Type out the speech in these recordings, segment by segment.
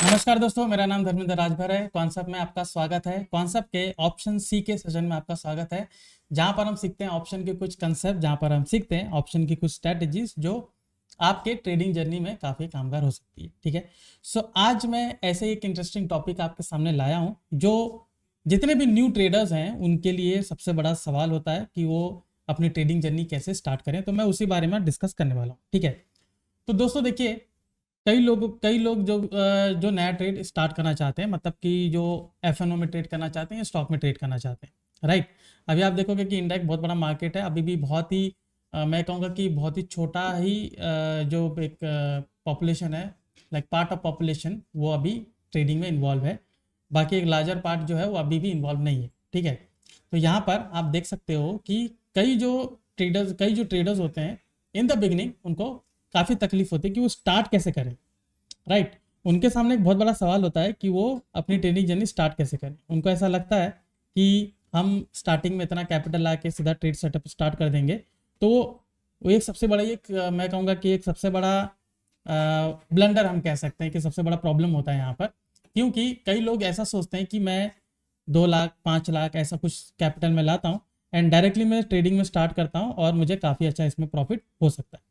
नमस्कार दोस्तों, मेरा नाम धर्मेंद्र राजभर है। कॉन्सेप्ट में आपका स्वागत है। कॉन्सेप्ट के ऑप्शन सी के सेशन में आपका स्वागत है, जहां पर हम सीखते हैं ऑप्शन के कुछ कंसेप्ट, जहां पर हम सीखते हैं ऑप्शन की कुछ स्ट्रेटजीज जो आपके ट्रेडिंग जर्नी में काफ़ी कामगार हो सकती है। ठीक है, सो आज मैं ऐसे ही एक इंटरेस्टिंग टॉपिक आपके सामने लाया हूँ जो जितने भी न्यू ट्रेडर्स हैं उनके लिए सबसे बड़ा सवाल होता है कि वो अपनी ट्रेडिंग जर्नी कैसे स्टार्ट करें। तो मैं उसी बारे में डिस्कस करने वाला हूँ। ठीक है, तो दोस्तों देखिए, कई लोग जो नया ट्रेड स्टार्ट करना चाहते हैं, मतलब कि जो एफएनओ में ट्रेड करना चाहते हैं या स्टॉक में ट्रेड करना चाहते हैं, राइट। अभी आप देखोगे कि इंडिया एक बहुत बड़ा मार्केट है। अभी भी बहुत ही मैं कहूँगा कि बहुत ही छोटा ही जो एक पॉपुलेशन है, लाइक पार्ट ऑफ पॉपुलेशन, वो अभी ट्रेडिंग में इन्वॉल्व है। बाकी एक लार्जर पार्ट जो है वो अभी भी इन्वॉल्व नहीं है। ठीक है, तो यहाँ पर आप देख सकते हो कि कई जो ट्रेडर्स होते हैं, इन द बिगिनिंग उनको काफ़ी तकलीफ होती है कि वो स्टार्ट कैसे करें, राइट। उनके सामने एक बहुत बड़ा सवाल होता है कि वो अपनी ट्रेडिंग जर्नी स्टार्ट कैसे करें। उनको ऐसा लगता है कि हम स्टार्टिंग में इतना कैपिटल ला के सीधा ट्रेड सेटअप स्टार्ट कर देंगे, तो वो एक सबसे बड़ा मैं कहूँगा कि एक सबसे बड़ा ब्लंडर हम कह सकते हैं कि सबसे बड़ा प्रॉब्लम होता है यहाँ पर। क्योंकि कई लोग ऐसा सोचते हैं कि मैं 2 लाख 5 लाख ऐसा कुछ कैपिटल में लाता हूँ एंड डायरेक्टली मैं ट्रेडिंग में स्टार्ट करता हूँ और मुझे काफ़ी अच्छा इसमें प्रॉफिट हो सकता है।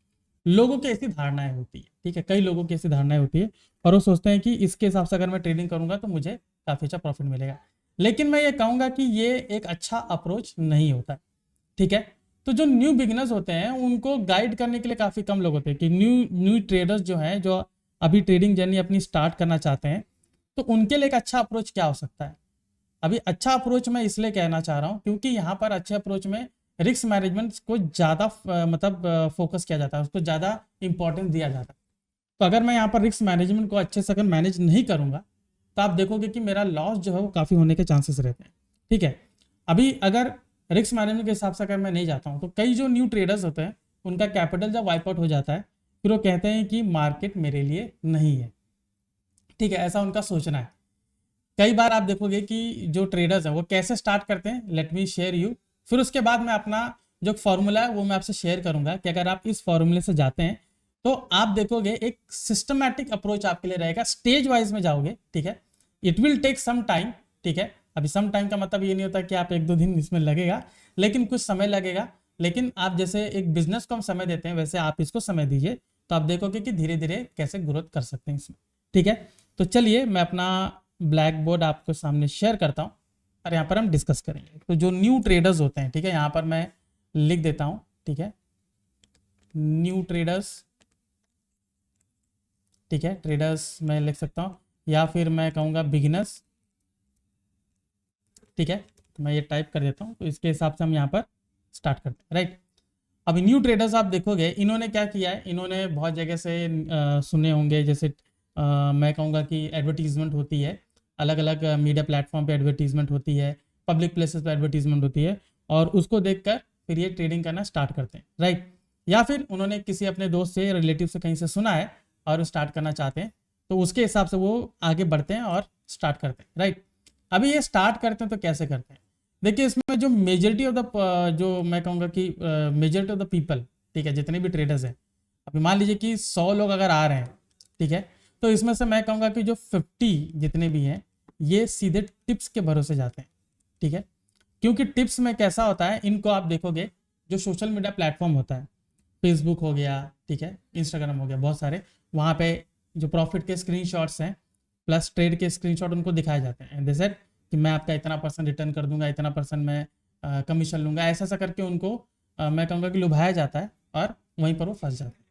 लोगों की ऐसी धारणाएं होती है। ठीक है, कई लोगों की ऐसी धारणाएं होती है और वो सोचते हैं कि इसके हिसाब से अगर मैं ट्रेडिंग करूंगा तो मुझे काफ़ी अच्छा प्रॉफिट मिलेगा। लेकिन मैं ये कहूँगा कि ये एक अच्छा अप्रोच नहीं होता। ठीक है, तो जो न्यू बिगिनर्स होते हैं उनको गाइड करने के लिए काफ़ी कम लोग होते हैं कि न्यू न्यू ट्रेडर्स जो हैं, जो अभी ट्रेडिंग जर्नी अपनी स्टार्ट करना चाहते हैं, तो उनके लिए एक अच्छा अप्रोच क्या हो सकता है। अभी अच्छा अप्रोच मैं इसलिए कहना चाह रहा हूँ क्योंकि यहाँ पर अच्छे अप्रोच में रिस्क मैनेजमेंट को ज़्यादा मतलब फोकस किया जाता है, उसको ज़्यादा इंपॉर्टेंस दिया जाता है। तो अगर मैं यहाँ पर रिस्क मैनेजमेंट को अच्छे से अगर मैनेज नहीं करूँगा तो आप देखोगे कि मेरा लॉस जो है वो काफ़ी होने के चांसेस रहते हैं। ठीक है, अभी अगर रिस्क मैनेजमेंट के हिसाब से अगर मैं नहीं जाता हूँ तो कई जो न्यू ट्रेडर्स होते हैं उनका कैपिटल जब वाइप आउट हो जाता है फिर वो कहते हैं कि मार्केट मेरे लिए नहीं है। ठीक है, ऐसा उनका सोचना है। कई बार आप देखोगे कि जो ट्रेडर्स हैं वो कैसे स्टार्ट करते हैं, लेट मी शेयर यू। फिर उसके बाद मैं अपना जो फॉर्मूला है वो मैं आपसे शेयर करूंगा कि अगर आप इस फॉर्मूले से जाते हैं तो आप देखोगे एक सिस्टमैटिक अप्रोच आपके लिए रहेगा, स्टेज वाइज में जाओगे। ठीक है, it will take some time. ठीक है, अभी सम टाइम का मतलब ये नहीं होता कि आप 1-2 दिन इसमें लगेगा, लेकिन कुछ समय लगेगा। लेकिन आप जैसे एक बिजनेस को हम समय देते हैं वैसे आप इसको समय दीजिए, तो आप देखोगे कि धीरे धीरे कैसे ग्रोथ कर सकते हैं इसमें। ठीक है, तो चलिए मैं अपना ब्लैक बोर्ड आपको सामने शेयर करता हूँ और यहाँ पर हम डिस्कस करेंगे। तो जो न्यू ट्रेडर्स होते हैं, ठीक है, यहाँ पर मैं लिख देता हूँ। ठीक है, न्यू ट्रेडर्स। ठीक है, ट्रेडर्स मैं लिख सकता हूँ या फिर मैं कहूँगा बिगिनर्स। ठीक है, तो मैं ये टाइप कर देता हूँ, तो इसके हिसाब से हम यहाँ पर स्टार्ट करते हैं, राइट। अभी न्यू ट्रेडर्स आप देखोगे इन्होंने क्या किया है, इन्होंने बहुत जगह से सुने होंगे, जैसे मैं कहूँगा कि एडवर्टीजमेंट होती है, अलग अलग मीडिया प्लेटफॉर्म पे एडवर्टीजमेंट होती है, पब्लिक प्लेसेस पे एडवर्टीजमेंट होती है, और उसको देखकर फिर ये ट्रेडिंग करना स्टार्ट करते हैं, राइट। या फिर उन्होंने किसी अपने दोस्त से, रिलेटिव से कहीं से सुना है और स्टार्ट करना चाहते हैं, तो उसके हिसाब से वो आगे बढ़ते हैं और स्टार्ट करते हैं, राइट। अभी ये स्टार्ट करते हैं तो कैसे करते हैं, देखिए इसमें जो मेजोरिटी ऑफ द जो मैं कहूँगा कि मेजोरिटी ऑफ द पीपल, ठीक है, जितने भी ट्रेडर्स हैं, अभी मान लीजिए कि 100 लोग अगर आ रहे हैं, ठीक है, तो इसमें से मैं कहूँगा कि जो 50 जितने भी हैं ये सीधे टिप्स के भरोसे जाते हैं। ठीक है, क्योंकि टिप्स में कैसा होता है, इनको आप देखोगे जो सोशल मीडिया प्लेटफॉर्म होता है, फेसबुक हो गया, ठीक है, इंस्टाग्राम हो गया, बहुत सारे, वहाँ पे जो प्रॉफिट के स्क्रीनशॉट्स हैं प्लस ट्रेड के स्क्रीनशॉट उनको दिखाए जाते हैं, जैसे कि मैं आपका इतना % रिटर्न कर दूंगा, इतना % मैं कमीशन लूंगा, ऐसा ऐसा करके उनको मैं कहूँगा कि लुभाया जाता है और वहीं पर वो फंस जाते हैं।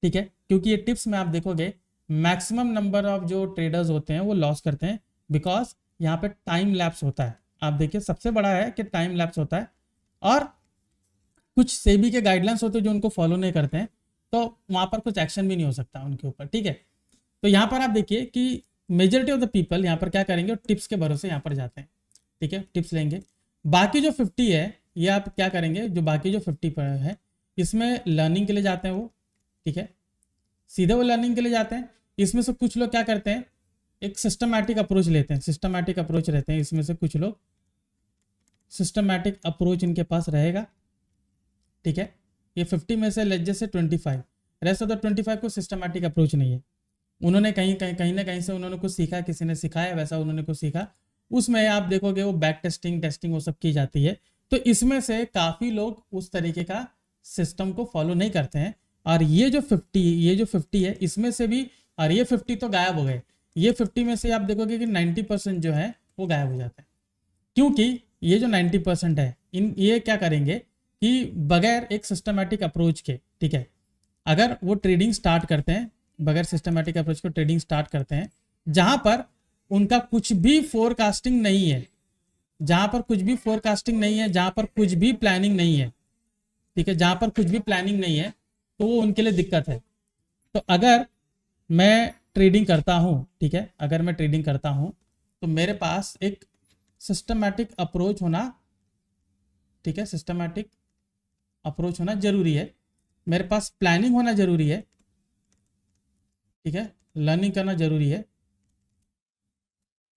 ठीक है, क्योंकि ये टिप्स में आप देखोगे मैक्सिमम नंबर ऑफ जो ट्रेडर्स होते हैं वो लॉस करते हैं, बिकॉज यहाँ पे टाइम लैप्स होता है। आप देखिए सबसे बड़ा है कि टाइम लैप्स होता है, और कुछ सेबी के गाइडलाइंस होते हैं जो उनको फॉलो नहीं करते हैं, तो वहाँ पर कुछ एक्शन भी नहीं हो सकता उनके ऊपर। ठीक है, तो यहाँ पर आप देखिए कि मेजोरिटी ऑफ द पीपल यहाँ पर क्या करेंगे, टिप्स के भरोसे यहाँ पर जाते हैं। ठीक है, टिप्स लेंगे। बाकी जो 50 है ये आप क्या करेंगे, जो बाकी जो 50 पर है इसमें लर्निंग के लिए जाते हैं वो। ठीक है, सीधे वो लर्निंग के लिए जाते हैं। इसमें से कुछ लोग क्या करते हैं, एक सिस्टमैटिक अप्रोच लेते हैं, सिस्टमैटिक अप्रोच रहते हैं इसमें से कुछ लोग, सिस्टमैटिक अप्रोच इनके पास रहेगा। ठीक है, ये 50 में से लेट जैसे 25, रेस्ट ऑफ द 25 को सिस्टमैटिक अप्रोच नहीं है। उन्होंने कहीं ना कहीं से उन्होंने कुछ सीखा, किसी ने सिखाया वैसा उन्होंने कुछ सीखा, उसमें आप देखोगे वो बैक टेस्टिंग टेस्टिंग वो सब की जाती है। तो इसमें से काफ़ी लोग उस तरीके का सिस्टम को फॉलो नहीं करते हैं। और ये जो 50 है इसमें से भी, और ये 50 तो गायब हो गए, ये 50 में से आप देखोगे कि 90% जो है वो गायब हो जाता है। क्योंकि ये जो 90% है ये क्या करेंगे कि बगैर एक सिस्टमेटिक अप्रोच के, ठीक है, अगर वो ट्रेडिंग स्टार्ट करते हैं, बगैर सिस्टमेटिक अप्रोच को ट्रेडिंग स्टार्ट करते हैं, जहां पर उनका कुछ भी फोरकास्टिंग नहीं है, जहां पर कुछ भी फोरकास्टिंग नहीं है, जहां पर कुछ भी प्लानिंग नहीं है, ठीक है, जहां पर कुछ भी प्लानिंग नहीं है, तो वो उनके लिए दिक्कत है। तो अगर मैं ट्रेडिंग करता हूं, ठीक है, अगर मैं ट्रेडिंग करता हूं तो मेरे पास एक सिस्टमैटिक अप्रोच होना, ठीक है, सिस्टमैटिक अप्रोच होना जरूरी है, मेरे पास प्लानिंग होना जरूरी है, ठीक है, लर्निंग करना जरूरी है,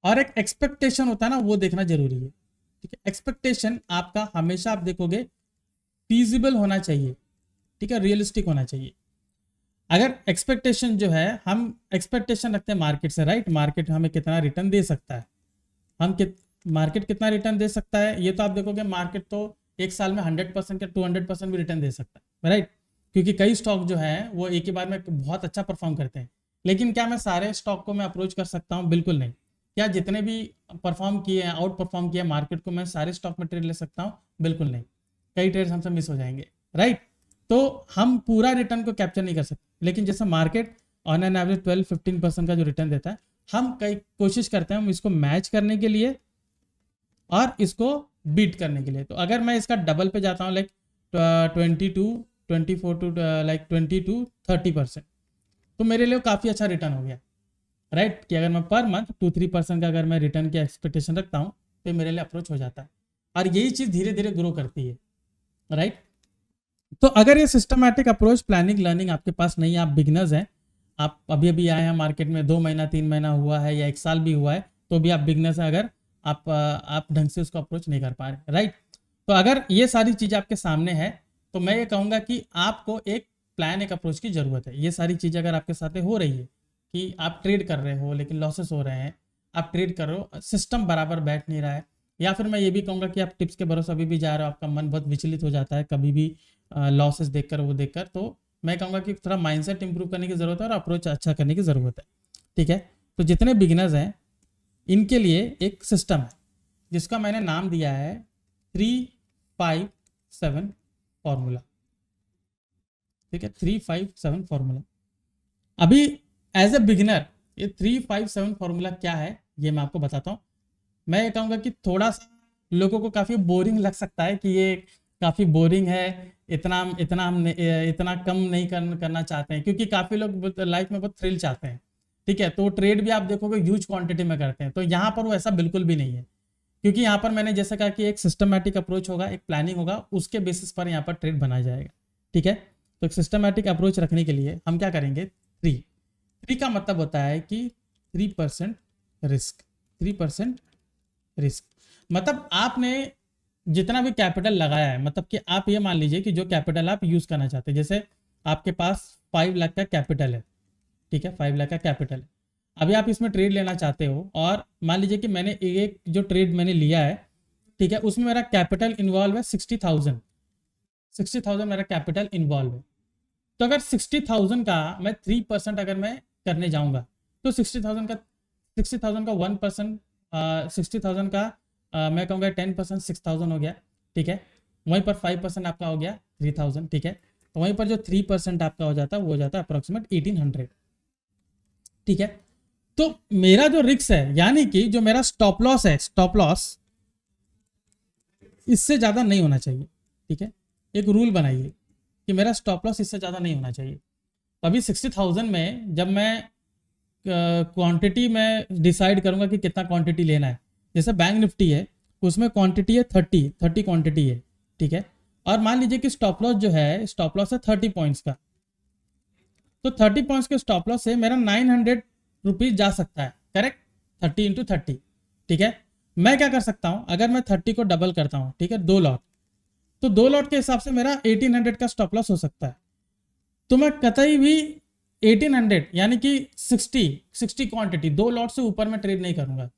और एक एक्सपेक्टेशन होता है ना वो देखना जरूरी है, ठीक है। एक्सपेक्टेशन आपका हमेशा आप देखोगे फीजिबल होना चाहिए, ठीक है, रियलिस्टिक होना चाहिए। अगर एक्सपेक्टेशन जो है, हम एक्सपेक्टेशन रखते हैं मार्केट से, राइट, मार्केट हमें कितना रिटर्न दे सकता है, मार्केट कितना रिटर्न दे सकता है, ये तो आप देखोगे मार्केट तो एक साल में 100% या 200% भी रिटर्न दे सकता है, राइट, क्योंकि कई स्टॉक जो है वो एक ही बार में बहुत अच्छा परफॉर्म करते हैं। लेकिन क्या मैं सारे स्टॉक को मैं अप्रोच कर सकता हूँ? बिल्कुल नहीं। क्या जितने भी परफॉर्म किए हैं, आउट परफॉर्म किया मार्केट को, मैं सारे स्टॉक में ट्रेड ले सकता हूँ? बिल्कुल नहीं, कई ट्रेड्स हमसे मिस हो जाएंगे, राइट। तो हम पूरा रिटर्न को कैप्चर नहीं कर सकते, लेकिन जैसे मार्केट ऑन एन एवरेज 12-15% का जो रिटर्न देता है, हम कई कोशिश करते हैं हम इसको मैच करने के लिए और इसको बीट करने के लिए। तो अगर मैं इसका डबल पे जाता हूँ, लाइक 24 टू लाइक 20-30%, तो मेरे लिए काफ़ी अच्छा रिटर्न हो गया, राइट, कि अगर मैं पर मंथ 2-3% का अगर मैं रिटर्न की एक्सपेक्टेशन रखता हूँ तो मेरे लिए अप्रोच हो जाता है। और यही चीज़ धीरे धीरे ग्रो करती है, राइट। तो अगर ये सिस्टमैटिक अप्रोच, प्लानिंग, लर्निंग आपके पास नहीं है, आप बिगनर्स हैं, आप अभी अभी आए हैं मार्केट में, 2 महीना 3 महीना हुआ है या 1 साल भी हुआ है, तो भी आप बिगनर्स हैं, अगर आप ढंग से उसको अप्रोच नहीं कर पा रहे, राइट। तो अगर ये सारी चीज़ आपके सामने है तो मैं ये कहूँगा कि आपको एक प्लान, एक अप्रोच की ज़रूरत है। ये सारी चीज़ें अगर आपके साथ हो रही है कि आप ट्रेड कर रहे हो लेकिन लॉसेस हो रहे हैं, आप ट्रेड कर रहे हो, सिस्टम बराबर बैठ नहीं रहा है, या फिर मैं ये भी कहूँगा कि आप टिप्स के भरोसे अभी भी जा रहे हो, आपका मन बहुत विचलित हो जाता है कभी भी लॉसेस देखकर, वो देखकर, तो मैं कहूँगा कि थोड़ा माइंडसेट इंप्रूव करने की ज़रूरत है और अप्रोच अच्छा करने की ज़रूरत है, ठीक है। तो जितने बिगिनर्स हैं इनके लिए एक सिस्टम है जिसका मैंने नाम दिया है 3-5-7 फॉर्मूला, ठीक है, 3-5-7 फॉर्मूला। अभी एज ए बिगिनर ये 3-5-7 फॉर्मूला क्या है ये मैं आपको बताता हूँ। मैं ये कहूँगा कि थोड़ा सा लोगों को काफ़ी बोरिंग लग सकता है कि ये काफ़ी बोरिंग है, इतना इतना हम इतना कम नहीं करना चाहते हैं, क्योंकि काफ़ी लोग लाइफ में बहुत थ्रिल चाहते हैं, ठीक है। तो ट्रेड भी आप देखोगे ह्यूज क्वांटिटी में करते हैं, तो यहाँ पर वो ऐसा बिल्कुल भी नहीं है, क्योंकि यहाँ पर मैंने जैसा कहा कि एक सिस्टमैटिक अप्रोच होगा, एक प्लानिंग होगा, उसके बेसिस पर यहाँ पर ट्रेड बनाया जाएगा, ठीक है। तो एक सिस्टमैटिक अप्रोच रखने के लिए हम क्या करेंगे, 3 का मतलब होता है कि 3% रिस्क, 3% रिस्क, मतलब आपने जितना भी कैपिटल लगाया है, मतलब कि आप ये मान लीजिए कि जो कैपिटल आप यूज़ करना चाहते हैं, जैसे आपके पास 5 लाख का कैपिटल है, ठीक है, 5 लाख का कैपिटल है, अभी आप इसमें ट्रेड लेना चाहते हो, और मान लीजिए कि मैंने एक जो ट्रेड मैंने लिया है, ठीक है, उसमें मेरा कैपिटल इन्वॉल्व है 60,000 मेरा कैपिटल इन्वॉल्व है। तो अगर 60,000 का मैं 3% अगर मैं करने जाऊंगा तो 60,000 का 1%, 60,000 का मैं कहूँगा 10% 6,000 हो गया, ठीक है। वहीं पर 5% आपका हो गया 3,000, ठीक है। तो वहीं पर जो 3% आपका हो जाता है वो हो जाता है अप्रोक्सीमेट 1,800, ठीक है। तो मेरा जो रिस्क है, यानी कि जो मेरा स्टॉप लॉस है, स्टॉप लॉस इससे ज़्यादा नहीं होना चाहिए, ठीक है। एक रूल बनाइए कि मेरा स्टॉप लॉस इससे ज़्यादा नहीं होना चाहिए। अभी 60,000 में जब मैं क्वांटिटी में डिसाइड करूंगा कि कितना क्वांटिटी लेना है, जैसे बैंक निफ्टी है उसमें क्वांटिटी है 30 क्वांटिटी है, ठीक है। और मान लीजिए कि स्टॉप लॉस जो है, स्टॉप लॉस है 30 पॉइंट्स का, तो 30 पॉइंट्स के स्टॉप लॉस से मेरा 900 रुपीज जा सकता है, करेक्ट, 30 × 30, ठीक है। मैं क्या कर सकता हूं, अगर मैं 30 को डबल करता हूं, ठीक है, 2 लॉट, तो 2 लॉट के हिसाब से मेरा 1,800 का स्टॉप लॉस हो सकता है। तो मैं कतई भी 1800 यानी कि 60 क्वांटिटी, 2 लॉट से ऊपर मैं ट्रेड नहीं करूंगा।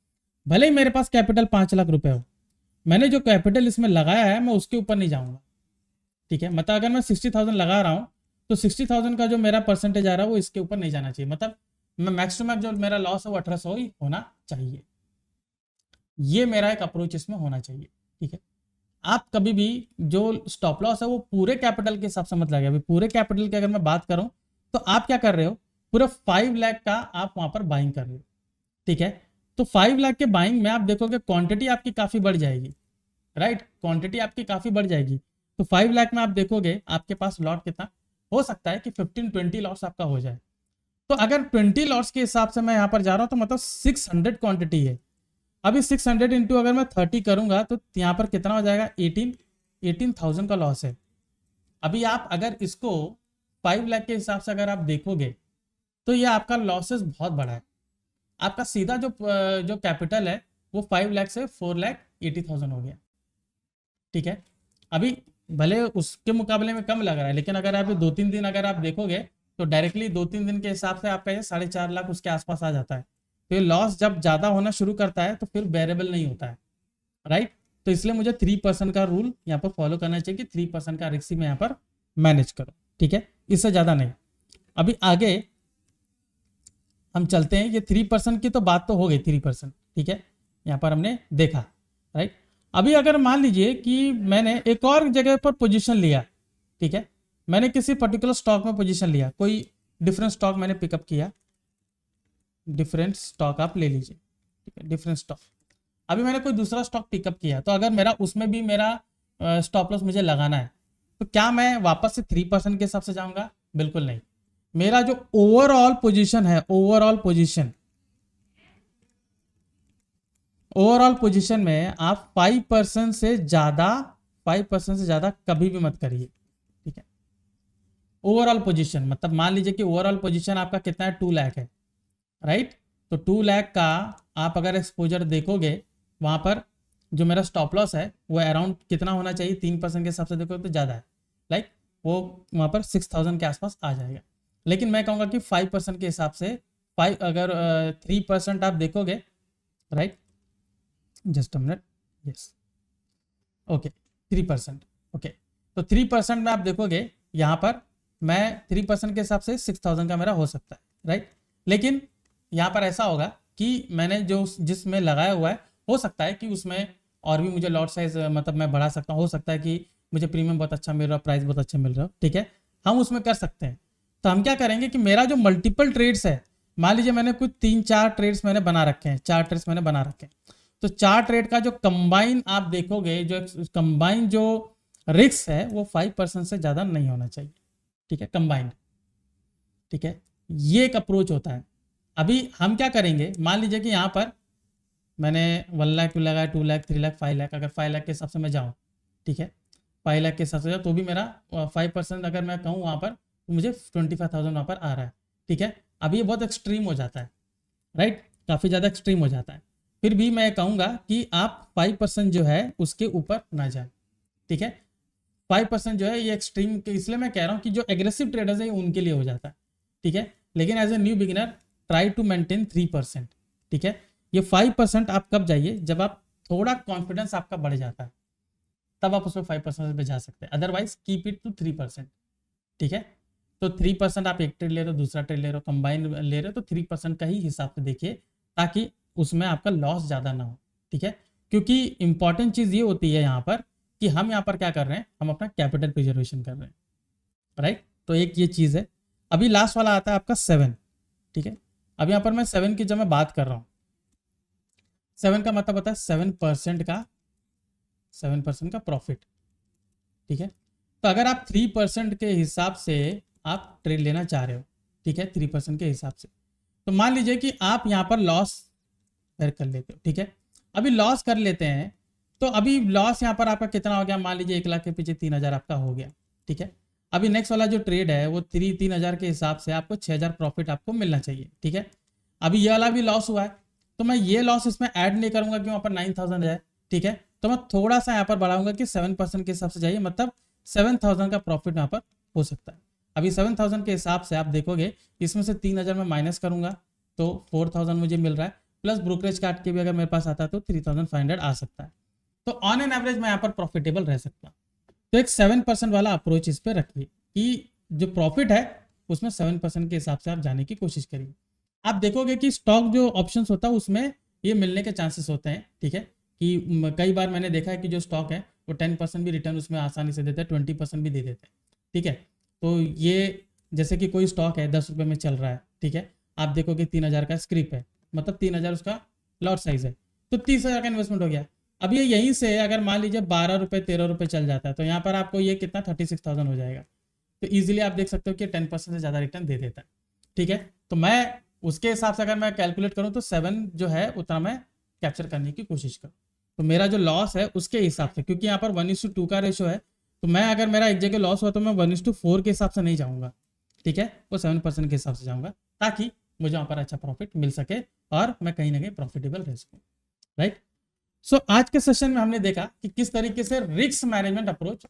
भले ही मेरे पास कैपिटल 5 लाख रुपए हो, मैंने जो कैपिटल इसमें लगाया है मैं उसके ऊपर नहीं जाऊंगा। ठीक है, मतलब अगर मैं 60,000 लगा रहा हूँ तो 60,000 का जो मेरा परसेंटेज आ रहा है वो इसके ऊपर नहीं जाना चाहिए। मतलब मैं मैक्स टू मैक्स जो मेरा लॉस है वो 1800 ही होना चाहिए। ये मेरा एक अप्रोच इसमें होना चाहिए। ठीक है, आप कभी भी जो स्टॉप लॉस है वो पूरे कैपिटल के हिसाब से मत लगाइए। अभी पूरे कैपिटल की अगर मैं बात करूं तो आप क्या कर रहे हो, पूरा 5 लाख का आप वहां पर बाइंग कर रहे हो। ठीक है, तो 5 लाख के बाइंग में आप देखोगे क्वांटिटी आपकी काफी बढ़ जाएगी, राइट, क्वांटिटी आपकी काफी बढ़ जाएगी। तो 5 लाख में आप देखोगे आपके पास लॉट कितना हो सकता है कि 15-20 लॉट्स आपका हो जाए। तो अगर 20 लॉट्स के हिसाब से मैं यहाँ पर जा रहा हूँ तो मतलब 600 क्वांटिटी है। अभी 600 इंटू अगर मैं 30 करूंगा तो यहाँ पर कितना हो जाएगा, 18,000 का लॉस है। अभी आप अगर इसको 5 लाख के हिसाब से अगर आप देखोगे तो ये आपका लॉसेस बहुत बड़ा है। आपका सीधा जो कैपिटल है वो 5 लाख से 4,80,000 हो गया। ठीक है, अभी भले उसके मुकाबले में कम लग रहा है, लेकिन अगर आप 2-3 दिन अगर आप देखोगे तो डायरेक्टली 2-3 दिन के हिसाब से आपका ये 4.5 लाख उसके आसपास आ जाता है। तो ये लॉस जब ज़्यादा होना शुरू करता है तो फिर बेरेबल नहीं होता है, राइट। तो इसलिए मुझे 3% का रूल यहाँ पर फॉलो करना चाहिए कि 3% का रिस्क मैं यहाँ पर मैनेज करो। ठीक है, इससे ज़्यादा नहीं। अभी आगे हम चलते हैं, ये 3% की तो बात तो हो गई, 3%। ठीक है, यहाँ पर हमने देखा, राइट। अभी अगर मान लीजिए कि मैंने एक और जगह पर पोजीशन लिया, ठीक है, मैंने किसी पर्टिकुलर स्टॉक में पोजीशन लिया, कोई डिफरेंट स्टॉक मैंने पिकअप किया, डिफरेंट स्टॉक आप ले लीजिए, ठीक है, डिफरेंट स्टॉक। अभी मैंने कोई दूसरा स्टॉक पिकअप किया, तो अगर मेरा उसमें भी मेरा स्टॉप लॉस मुझे लगाना है तो क्या मैं वापस से 3% के हिसाब से जाऊंगा? बिल्कुल नहीं। मेरा जो ओवरऑल पोजीशन है, ओवरऑल पोजीशन में आप 5% से ज्यादा कभी भी मत करिए। ठीक है, ओवरऑल पोजीशन मतलब मान लीजिए कि ओवरऑल पोजीशन आपका कितना है, 2 लाख है, राइट। तो 2 लाख का आप अगर एक्सपोजर देखोगे, वहां पर जो मेरा स्टॉप लॉस है वो अराउंड कितना होना चाहिए, 3% के हिसाब से देखोगे तो ज़्यादा है, लाइक वो वहां पर 6,000 के आसपास आ जाएगा। लेकिन मैं कहूँगा कि 5% के हिसाब से, 3% आप देखोगे, right, just a minute, yes, okay, 3%, okay. तो 3% में आप देखोगे यहाँ पर मैं 3% के हिसाब से 6,000 का मेरा हो सकता है, राइट। लेकिन यहाँ पर ऐसा होगा कि मैंने जो जिसमें लगाया हुआ है, हो सकता है कि उसमें और भी मुझे लॉट साइज मतलब मैं बढ़ा सकता हूँ, हो सकता है कि मुझे प्रीमियम बहुत अच्छा मिल रहा है, प्राइस बहुत अच्छा मिल रहा है, ठीक है, हम उसमें कर सकते हैं। तो हम क्या करेंगे कि मेरा जो मल्टीपल ट्रेड्स है, मान लीजिए मैंने कुछ 3-4 ट्रेड्स मैंने बना रखे हैं, 4 ट्रेड्स मैंने बना रखे हैं, तो 4 ट्रेड का जो कंबाइन आप देखोगे, जो कंबाइन जो रिस्क है वो 5% से ज़्यादा नहीं होना चाहिए। ठीक है, कंबाइंड। ठीक है, ये एक अप्रोच होता है। अभी हम क्या करेंगे, मान लीजिए कि यहाँ पर मैंने 1 लाख लगाया, 2 लाख, 3 लाख, 5 लाख, अगर 5 लाख के हिसाब से मैं जाऊँ, ठीक है, 5 लाख के हिसाब से जाऊँ तो भी मेरा 5% अगर मैं कहूँ वहाँ पर तो मुझे 25,000 वहाँ पर आ रहा है। ठीक है, अभी ये बहुत एक्सट्रीम हो जाता है, राइट, काफ़ी ज़्यादा एक्सट्रीम हो जाता है। फिर भी मैं कहूँगा कि आप 5% जो है उसके ऊपर ना जाए। ठीक है, 5% जो है ये एक्सट्रीम, इसलिए मैं कह रहा हूँ कि जो एग्रेसिव ट्रेडर्स है उनके लिए हो जाता है। ठीक है, लेकिन as a new beginner try to maintain 3%। ठीक है, ये 5% आप कब जाइए, जब आप थोड़ा कॉन्फिडेंस आपका बढ़ जाता है, तब आप उसमें 5% पे जा सकते हैं, अदरवाइज कीप इट टू 3%। ठीक है, तो 3% आप एक ट्रेड ले रहे हो, दूसरा ट्रेड ले रहे हो, कंबाइन ले रहे हो, तो 3% का ही हिसाब से देखिए, ताकि उसमें आपका लॉस ज़्यादा ना हो। ठीक है, क्योंकि इंपॉर्टेंट चीज़ ये होती है यहाँ पर कि हम यहाँ पर क्या कर रहे हैं, हम अपना कैपिटल प्रिजर्वेशन कर रहे हैं, राइट। तो एक ये चीज़ है। अभी लास्ट वाला आता है आपका 7। ठीक है, अब यहाँ पर मैं 7 की जब मैं बात कर रहा हूँ, 7 का मतलब होता है 7% का प्रॉफिट। ठीक है, तो अगर आप 3% के हिसाब से आप ट्रेड लेना चाह रहे हो, ठीक है, 3% के हिसाब से, तो मान लीजिए कि आप यहाँ पर लॉस कर लेते हो। ठीक है, अभी लॉस कर लेते हैं, तो अभी लॉस यहाँ पर आपका कितना हो गया, मान लीजिए 1 लाख के पीछे 3,000 आपका हो गया। ठीक है, अभी नेक्स्ट वाला जो ट्रेड है वो 3,000 के हिसाब से आपको 6,000 प्रॉफिट आपको मिलना चाहिए। ठीक है, अभी ये वाला भी लॉस हुआ है, तो मैं ये लॉस इसमें ऐड नहीं करूंगा कि वहाँ पर 9,000 जाए। ठीक है, तो मैं थोड़ा सा यहाँ पर बढ़ाऊंगा कि 7% के हिसाब से जाइए, मतलब 7,000 का प्रॉफिट यहाँ पर हो सकता है। अभी 7,000 के हिसाब से आप देखोगे इसमें से 3,000 मैं माइनस करूंगा तो 4,000 मुझे मिल रहा है, प्लस ब्रोकरेज काट के भी अगर मेरे पास आता है तो 3,500 आ सकता है। तो ऑन एन एवरेज मैं यहाँ पर प्रॉफिटेबल रह सकता हूँ। तो एक 7% वाला अप्रोच इस पर रखिए कि जो प्रॉफिट है उसमें 7% के हिसाब से आप जाने की कोशिश करिए। आप देखोगे कि स्टॉक जो ऑप्शंस होता है उसमें ये मिलने के चांसेस होते हैं, ठीक है, कि कई बार मैंने देखा है कि जो स्टॉक है वो 10% भी रिटर्न उसमें आसानी से देते हैं, 20% भी दे देते हैं, ठीक है। तो ये जैसे कि कोई स्टॉक है 10 रुपये में चल रहा है, ठीक है, आप देखोगे 3,000 का स्क्रिप है, मतलब 3,000 उसका लॉट साइज है, तो 30,000 का इन्वेस्टमेंट हो गया। अब ये यहीं से अगर मान लीजिए 12 रुपये 13 रुपये चल जाता है तो यहाँ पर आपको ये कितना 36,000 हो जाएगा। तो ईजिली आप देख सकते हो कि 10% से ज़्यादा रिटर्न दे देता है, ठीक है। तो मैं उसके हिसाब से अगर मैं कैलकुलेट करूँ तो 7 जो है उतना मैं कैप्चर करने की कोशिश करूँ। तो मेरा जो लॉस है उसके हिसाब से, क्योंकि यहाँ पर 1:2 का रेशो है, तो मैं अगर मेरा एक जगह लॉस हुआ तो मैं 1:4 के हिसाब से नहीं जाऊँगा, ठीक है, वो 7% के हिसाब से जाऊँगा ताकि मुझे वहाँ पर अच्छा प्रॉफिट मिल सके और मैं कहीं ना कहीं प्रॉफिटेबल रह सकूँ, राइट। सो आज के सेशन में हमने देखा कि किस तरीके से रिस्क मैनेजमेंट अप्रोच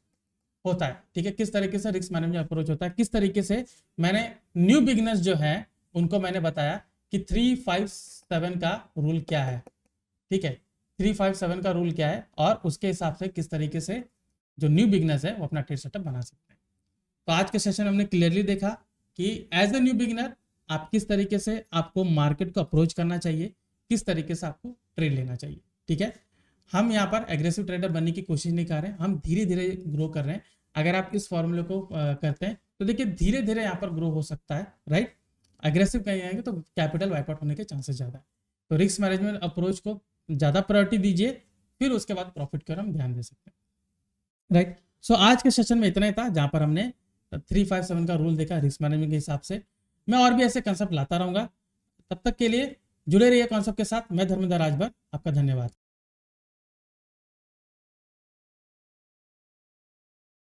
होता है, ठीक है, किस तरीके से रिस्क मैनेजमेंट अप्रोच होता है, किस तरीके से मैंने न्यू बिगिनर्स जो है उनको मैंने बताया कि 357 का रूल क्या है, ठीक है, 357 का रूल क्या है और उसके हिसाब से किस तरीके से जो न्यू बिगिनर्स है वो अपना ट्रेड सेटअप बना सकते हैं। तो आज के सेशन में हमने क्लियरली देखा कि एज ए न्यू बिगिनर आप किस तरीके से आपको मार्केट को अप्रोच करना चाहिए, किस तरीके से आपको ट्रेड लेना चाहिए, ठीक है। हम यहाँ पर एग्रेसिव ट्रेडर बनने की कोशिश नहीं कर रहे हैं, हम धीरे धीरे ग्रो कर रहे हैं। अगर आप इस फॉर्मूले को करते हैं तो देखिए धीरे धीरे यहाँ पर ग्रो हो सकता है, राइट। एग्रेसिव कहीं आएंगे तो कैपिटल वाइप आउट होने के चांसेस ज़्यादा है। तो रिस्क मैनेजमेंट अप्रोच को ज़्यादा प्रायोरिटी दीजिए, फिर उसके बाद प्रॉफिट की ओर हम ध्यान दे सकते हैं, राइट। सो आज के सेशन में इतना ही था जहाँ पर हमने 357 का रूल देखा रिस्क मैनेजमेंट के हिसाब से। मैं और भी ऐसे कंसेप्ट लाता रहूँगा, तब तक के लिए जुड़े रहिए कॉन्सेप्ट के साथ। मैं धर्मेंद्र राजभर, आपका धन्यवाद।